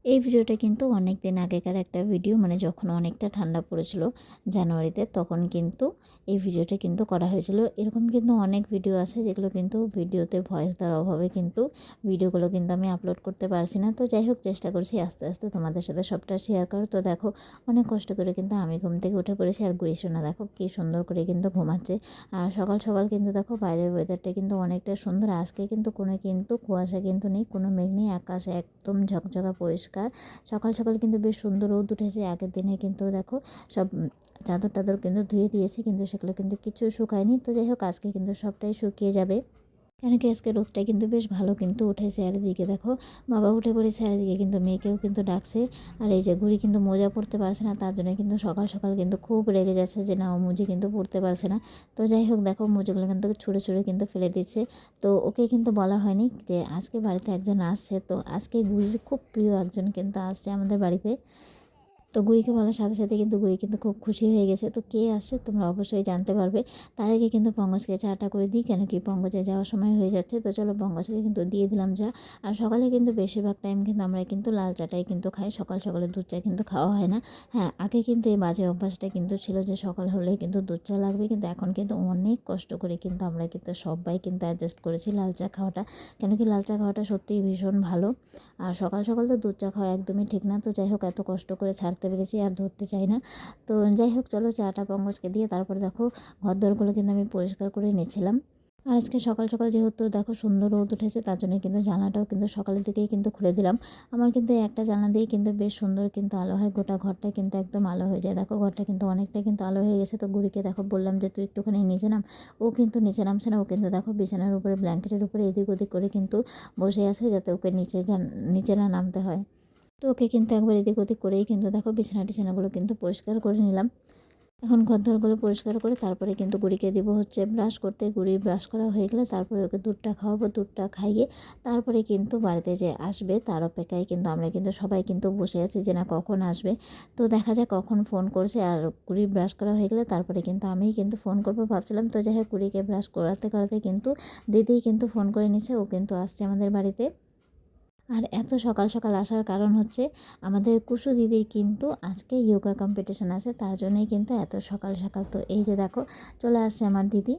এই ভিডিওটা কিন্তু অনেক দিন আগেকার একটা ভিডিও, মানে যখন অনেকটা ঠান্ডা পড়েছিল জানুয়ারিতে, তখন কিন্তু এই ভিডিওটা কিন্তু করা হয়েছিল। এরকম কিন্তু অনেক ভিডিও আছে যেগুলো কিন্তু ভিডিওতে ভয়েস দেওয়ার অভাবে কিন্তু ভিডিওগুলো কিন্তু আমি আপলোড করতে পারছি না। তো যাই হোক, চেষ্টা করছি আস্তে আস্তে তোমাদের সাথে সবটা শেয়ার করো। তো দেখো, অনেক কষ্ট করে কিন্তু আমি ঘুম থেকে উঠে পড়েছি, আর গুড়ি সোনা দেখো কী সুন্দর করে কিন্তু ঘুমাচ্ছে। আর সকাল সকাল কিন্তু দেখো বাইরের ওয়েদারটা কিন্তু অনেকটা সুন্দর। আজকে কিন্তু কোনো কিন্তু কুয়াশা কিন্তু নেই, কোনো মেঘ নেই, আকাশ একদম ঝকঝকা পরিষ্কার। সকাল সকাল কিন্তু বেশ সুন্দর রোদ উঠেছে। আগের দিনে কিন্তু দেখো সব চাদর টাদর কিন্তু ধুয়ে দিয়েছি, কিন্তু সেগুলো কিন্তু কিছু শুকায়নি। তো যাই হোক, আজকে কিন্তু সবটাই শুকিয়ে যাবে, কেন কি আজকে রোদটা কিন্তু বেশ ভালো কিন্তু উঠেছে। আর এদিকে দেখো বাবা উঠে পড়েছে, আর এদিকে কিন্তু মেয়েকেও কিন্তু ডাকছে। আর এই যে ঘুড়ি কিন্তু মোজা পরতে পারছে না, তার জন্য কিন্তু সকাল সকাল কিন্তু খুব রেগে যাচ্ছে যে না, ও মুজি কিন্তু পরতে পারছে না। তো যাই হোক, দেখো মুজিগুলো কিন্তু ছুঁড়ে ছুঁড়ে কিন্তু ফেলে দিচ্ছে। তো ওকে কিন্তু বলা হয়নি যে আজকে বাড়িতে একজন আসছে, তো আজকে ঘুড়ির খুব প্রিয় একজন কিন্তু আসছে আমাদের বাড়িতে। তো গুড়িকে বলার সাথে সাথে কিন্তু গুড়ি কিন্তু খুব খুশি হয়ে গেছে। তো কে আসছে তোমরা অবশ্যই জানতে পারবে। তার আগে কিন্তু পঙ্কজকে চাটা করে দিই, কেন কি পঙ্কজে যাওয়ার সময় হয়ে যাচ্ছে। তো চলো পঙ্কজকে কিন্তু দিয়ে দিলাম চা। আর সকালে কিন্তু বেশিরভাগ টাইম কিন্তু আমরা কিন্তু লাল চাটাই কিন্তু খাই, সকাল সকালে দুধ চা কিন্তু খাওয়া হয় না। হ্যাঁ, আগে কিন্তু এই বাজে অভ্যাসটা কিন্তু ছিল যে সকাল হলে কিন্তু দুধ চা লাগবে, কিন্তু এখন কিন্তু অনেক কষ্ট করে কিন্তু আমরা কিন্তু সবাই কিন্তু অ্যাডজাস্ট করেছি লাল চা খাওয়াটা। কেন কি লাল চা খাওয়াটা সত্যিই ভীষণ ভালো। আর সকাল সকাল তো দুধ চা খাওয়া একদমই ঠিক না। তো যাই হোক, এত কষ্ট করে ছাড়তে পেরেছি আর ধরতে চাই না। তো যাই হোক, চলো চাটা পঙ্কজকে দিয়ে তারপরে দেখো ঘর দরগুলো কিন্তু আমি পরিষ্কার করে নিচ্ছিলাম। আর আজকে সকাল সকাল যেহেতু দেখো সুন্দর রোদ উঠেছে, তার জন্য কিন্তু জানলাটাও কিন্তু সকালের দিকেই কিন্তু খুলে দিলাম। আমার কিন্তু একটা জানলা দিয়েই কিন্তু বেশ সুন্দর কিন্তু আলো হয়, গোটা ঘরটা কিন্তু একদম আলো হয়ে যায়। দেখো ঘরটা কিন্তু অনেকটা কিন্তু আলো হয়ে গেছে। তো গুড়িকে দেখো বললাম যে তুই একটুখানি নিচে নাম, ও কিন্তু নিচে নামছে না। ও কিন্তু দেখো বিছানার উপরে ব্ল্যাঙ্কেটের উপরে এদিক ওদিক করে কিন্তু বসে আছে, যাতে ওকে নিচে না নামতে হয়। তো ওকে কিন্তু একবার এদিক ওদিক করেই কিন্তু দেখো বিছানা টিছানাগুলো কিন্তু পরিষ্কার করে নিলাম। এখন ঘরদোরগুলো পরিষ্কার করে তারপরে কিন্তু গুড়িকে দিব হচ্ছে ব্রাশ করতে। গুড়ি ব্রাশ করা হয়ে গেলে তারপরে ওকে দুধটা খাওয়াবো, দুধটা খাইয়ে তারপরে কিন্তু বাড়িতে যে আসবে তার অপেক্ষায় কিন্তু আমরা কিন্তু সবাই কিন্তু বসে আছি যে না কখন আসবে। তো দেখা যায় কখন ফোন করছে। আর গুড়ি ব্রাশ করা হয়ে গেলে তারপরে কিন্তু আমিই কিন্তু ফোন করবো ভাবছিলাম। তো যাই হোক, গুড়িকে ব্রাশ করাতে করাতে কিন্তু দিদিই কিন্তু ফোন করে নিছে, ও কিন্তু আসছে আমাদের বাড়িতে। আর এত সকাল সকাল আসার কারণ হচ্ছে আমাদের কুশু দিদির কিন্তু আজকে যোগা কম্পিটিশান আছে, তার জন্যই কিন্তু এত সকাল সকাল। তো এই যে দেখো চলে আসছে আমার দিদি।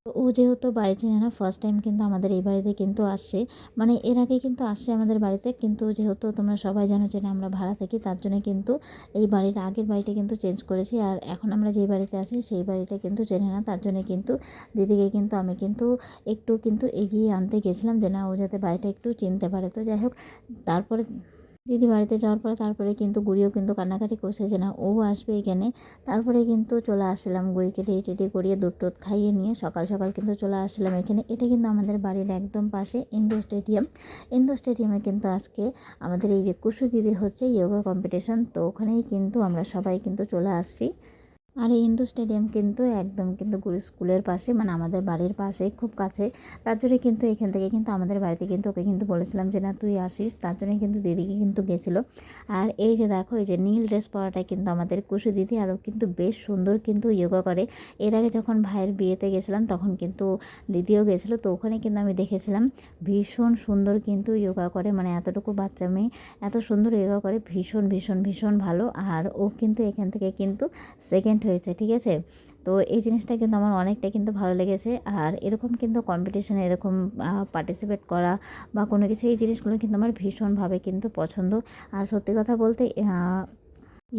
তো ও যেহেতু বাড়ি চেনে না, ফার্স্ট টাইম কিন্তু আমাদের এই বাড়িতে কিন্তু আসছে। মানে এর আগে কিন্তু আসছে আমাদের বাড়িতে, কিন্তু যেহেতু তোমরা সবাই জানো যে না আমরা ভাড়া থাকি, তার জন্য কিন্তু এই বাড়ির আগের বাড়িটা কিন্তু চেঞ্জ করেছি। আর এখন আমরা যেই বাড়িতে আছি সেই বাড়িটা কিন্তু চেনে না, তার জন্য কিন্তু দিদিকে কিন্তু আমি কিন্তু একটু কিন্তু এগিয়ে আনতে গেছিলাম যে না, ও যাতে বাড়িটা একটু চিনতে পারে। তো যাই হোক, তারপরে দিদি বাড়িতে যাওয়ার পরে তারপরে কিন্তু গুড়িও কিন্তু কান্নাকাটি করছে যে না, ও আসবে এখানে। তারপরে কিন্তু চলে আসলাম গুড়িকে রেডি টেডি করিয়ে দুধ টুধ খাইয়ে নিয়ে সকাল সকাল কিন্তু চলে আসলাম এখানে। এটা কিন্তু আমাদের বাড়ির একদম পাশে ইন্দোর স্টেডিয়াম। ইন্দোর স্টেডিয়ামে কিন্তু আজকে আমাদের এই যে কুশু দিদির হচ্ছে যোগা কম্পিটিশন, তো ওখানেই কিন্তু আমরা সবাই কিন্তু চলে আসছি। আর এই ইন্দোর স্টেডিয়াম কিন্তু একদম কিন্তু গুরু স্কুলের পাশে, মানে আমাদের বাড়ির পাশে খুব কাছে। তার জন্য কিন্তু এখান থেকে কিন্তু আমাদের বাড়িতে কিন্তু ওকে কিন্তু বলেছিলাম যে না তুই আসিস, তার জন্য কিন্তু দিদিকে কিন্তু গেছিলো। আর এই যে দেখো, এই যে নীল ড্রেস পরাটা কিন্তু আমাদের কুশু দিদি, আরও কিন্তু বেশ সুন্দর কিন্তু যোগা করে। এর আগে যখন ভাইয়ের বিয়েতে গেছিলাম তখন কিন্তু দিদিও গেছিলো, তো ওখানে কিন্তু আমি দেখেছিলাম ভীষণ সুন্দর কিন্তু যোগা করে। মানে এতটুকু বাচ্চা মেয়ে এত সুন্দর যোগা করে, ভীষণ ভীষণ ভীষণ ভালো। আর ও কিন্তু এখান থেকে কিন্তু সেকেন্ড হয়েছে, ঠিক আছে। তো এই জিনিসটা কিন্তু আমার অনেকটা কিন্তু ভালো লেগেছে। আর এরকম কিন্তু কম্পিটিশানে এরকম পার্টিসিপেট করা বা কোনো কিছু, এই জিনিসগুলো কিন্তু আমার ভীষণভাবে কিন্তু পছন্দ। আর সত্যি কথা বলতে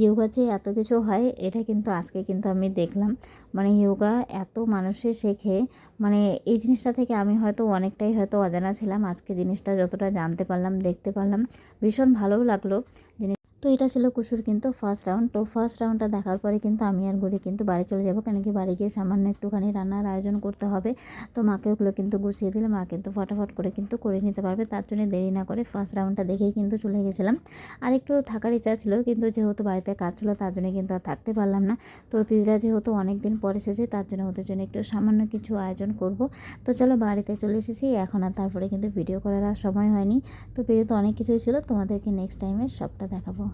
যোগা যে এত কিছু হয় এটা কিন্তু আজকে কিন্তু আমি দেখলাম। মানে যোগা এত মানুষের শেখে, মানে এই জিনিসটা থেকে আমি হয়তো অনেকটাই হয়তো অজানা ছিলাম। আজকে জিনিসটা যতটা জানতে পারলাম, দেখতে পারলাম, ভীষণ ভালোও লাগলো। তো এটা ছিল কুসুর কিন্তু ফার্স্ট রাউন্ড। তো ফার্স্ট রাউন্ডটা দেখার পরে কিন্তু আমি আর গুড়ি কিন্তু বাড়ি চলে যাবো, কেন কি বাড়ি গিয়ে সামান্য একটুখানি রান্নার আয়োজন করতে হবে। তো মাকে ওগুলো কিন্তু গুছিয়ে দিলে মা কিন্তু ফটাফট করে কিন্তু করে নিতে পারবে, তার জন্য দেরি না করে ফার্স্ট রাউন্ডটা দেখেই কিন্তু চলে গেছিলাম। আর একটু থাকার ইচ্ছা ছিল, কিন্তু যেহেতু বাড়িতে কাজ ছিল তার জন্য কিন্তু আর থাকতে পারলাম না। তো দিদিরা যেহেতু অনেক দিন পর এসেছে, তার জন্য ওদের জন্য একটু সামান্য কিছু আয়োজন করব। তো চলো বাড়িতে চলে এসেছি এখন, আর তারপরে কিন্তু ভিডিও করার আর সময় হয়নি। তো ভিডিও তো অনেক কিছুই ছিল, তোমাদেরকে নেক্সট টাইমে সবটা দেখাবো।